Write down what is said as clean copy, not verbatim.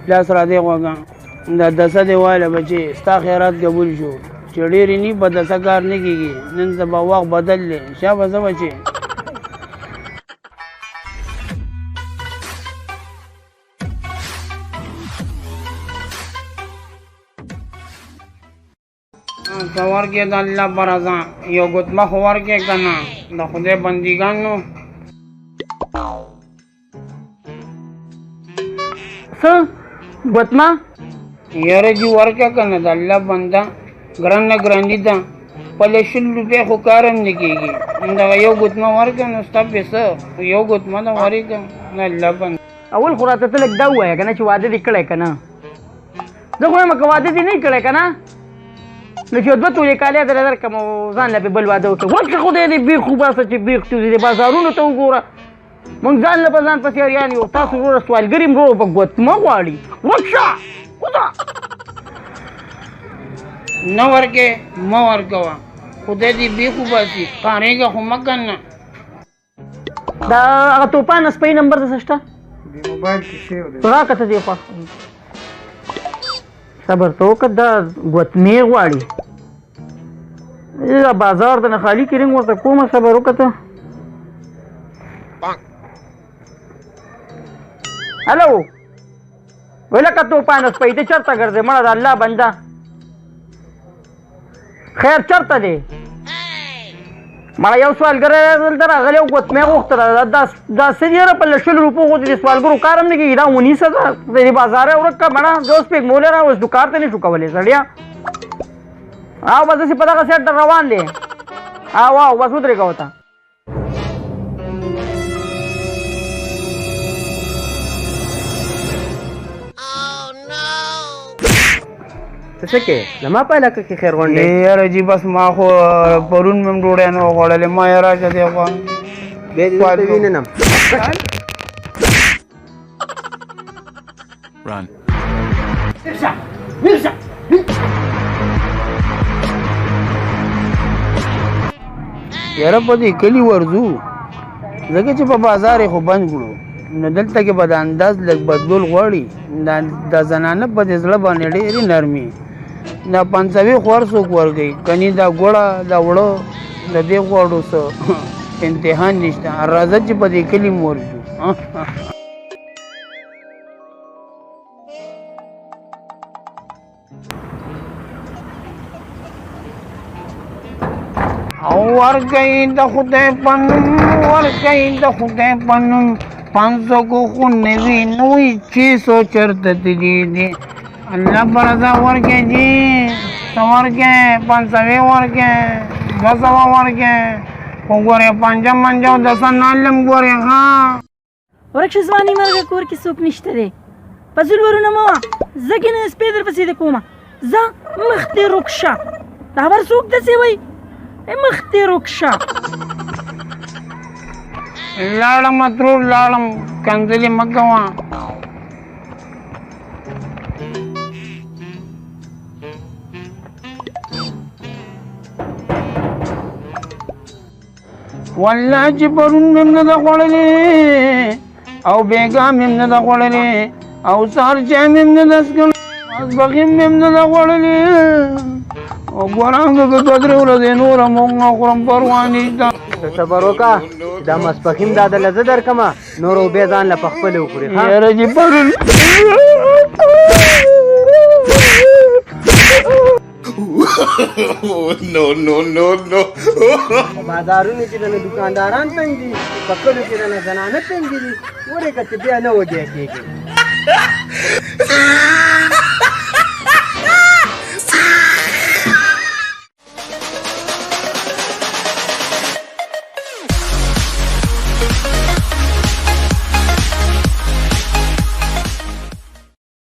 لاس را دی غوږه دا دسه دی وایله بچې ستا خیرات قبول شو چې ډېرې نی په دسه کار نه کېږي نن سبا وخت بدل دی شابه زه بچې ته ورکې د الله په رضا یو ګوتمه خو ورکې که نه د خدای بندګانو څه ګوتمه یاره جي ورکه که نه د الله بنده ګرانه ګراني ده پله 100 روپۍ خو کار هم نه کېږي دغه یو ګوتمه ورکه نو ستا پیسه یو ګوتمه ده ورکړه د الله بنده اول خو راته ته لږ دا ووایه که نه چې واده دې کړی که نه زه خو وایم که واده دې نه کړی که نه نو چې 2 تولې کالي درې درکړم او ځان له بل واده وکړه ورکړه خدای دې بیخ وباسه چې بیخ دې بازارونو ته وګوره مونږ ځان له به ځان پسې اریان یو تاسو وروره سوالګر یم وروره په ګوتمه غواړي ورکشه کوزه نه ورکې مه ورکوه خدای دې بیخ وباسي قارېږه خو مه کنه دا هغه توپان سپۍ نمبر دې څه شته راکړه ته دې خوا صبر ته وکړه دا ګوتمې غواړي دا بازار د نه خالي کې رنګ ورته کومه صبر وکړه ته هلو وی لکه توپان سپۍ ته چېرته ګرځې مړه د الله بنده خیر چېرته دی مړه یو سوالګر دلته راغلی او ګوتمې غوښتله دا څه دي یاره په 100 روپو خو د سوالګرو کار هم نه کېږي دا ونیسه ده د دې بازار یې ورک کړه مړه زه اوس پېګمولی را اوس کار ته نه شو کولی سړیا او بس داسې په دغه سیټ روان دی او بس ودرېږه ورته ته څه کې زما په علاقه کې خیر غونډې یاره جي بس ما خو پرون مې هم ډوډۍ نه وه خوړلې ما یې راشه دی خوا بیا دې دلته وینم یاره په دې کلي ورځو ځکه چې په بازار یې خو بند کړو نو دلته کې به د انداز لږ بدلول غواړي د زنانه په دې زړه باندې ډېرې نرمي دا پنځوي خور څوک ورکوي کني دا ګوړه دا وړه د دې غواړو څه امتحان نشته راځه چې په دې کلي م ورځو او ورکوي د خدای په نوم ورکوي د خدای په نوم 500 کو خو نه وي نوی 600 چېرته تللي دي الله په رضا ورکړې جي څه ورکړې 500 ورکړې 200 ورکړې خو ګورې پنجه منجه او دسه نالم ګورې ښه ورک شه زما نیمرغه کور کې څوک نشته دی په زول ورونه مه وه زه کینې سپی در پسې د کومه ځه مخ دې روک شه دا خبر څوک داسې وایي مخ دې روک شه لاړم ترور لاړم کنځلې مه کوه والله چې پرون مې هم نه ده خوړلې او بېګا مې هم نه ده خوړلې او سهار چای مې هم نه ده څښلی ماسپښین مې هم نه ده خوړلې او ګورم که 2-3 ورځې نوره موږ نه خورم پروا نشته ته صبر وکړه دا ماسپښین دا دله زه درکړمه نور او بیا ځان له پخپلې وخورې یاره چې پرون No. بازارونو کې دنه دکانداران تنګ دي په کلیو کې دنه زنانه تنګ دي ورې که ته بیا نه وږی کېږي